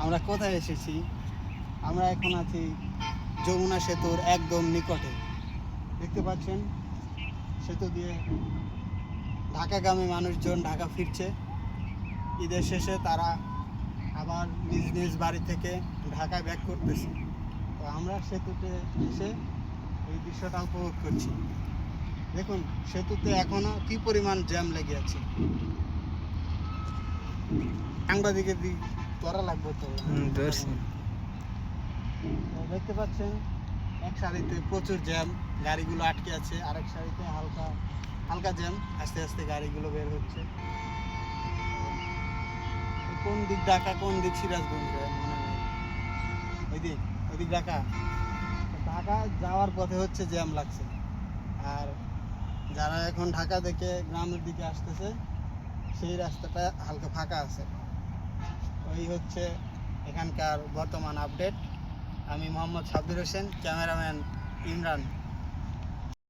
আমরা কোথায় এসেছি? আমরা এখন আছি যমুনা সেতুর একদম নিকটে। দেখতে পাচ্ছেন সেতু দিয়ে ঢাকাগামী মানুষজন ঢাকা ফিরছে। ঈদের শেষে তারা আবার নিজ নিজ বাড়ি থেকে ঢাকায় ব্যাক করতেছে। তো আমরা সেতুতে এসে এই দৃশ্যটা উপভোগ করছি। দেখুন সেতুতে এখনো কি পরিমাণ জ্যাম লেগে আছে। সাংবাদিকের দিক করা লাগবে তো। দেখতে পাচ্ছেন এক সারিতে প্রচুর জ্যাম, গাড়িগুলো আটকে আছে, আরেক সারিতে হালকা হালকা জ্যাম, আস্তে আস্তে গাড়িগুলো বের হচ্ছে। কোন দিক ঢাকা কোন দিক সিরাজগঞ্জ মনে নেই। ওই দিক ঢাকা। ঢাকা যাওয়ার পথে হচ্ছে জ্যাম লাগছে। আর যারা এখন ঢাকা থেকে গ্রামের দিকে আসতেছে সেই রাস্তাটা হালকা ফাঁকা আছে। ওই হচ্ছে এখানকার বর্তমান আপডেট। আমি মোহাম্মদ সাব্বির হোসেন, ক্যামেরাম্যান ইমরান।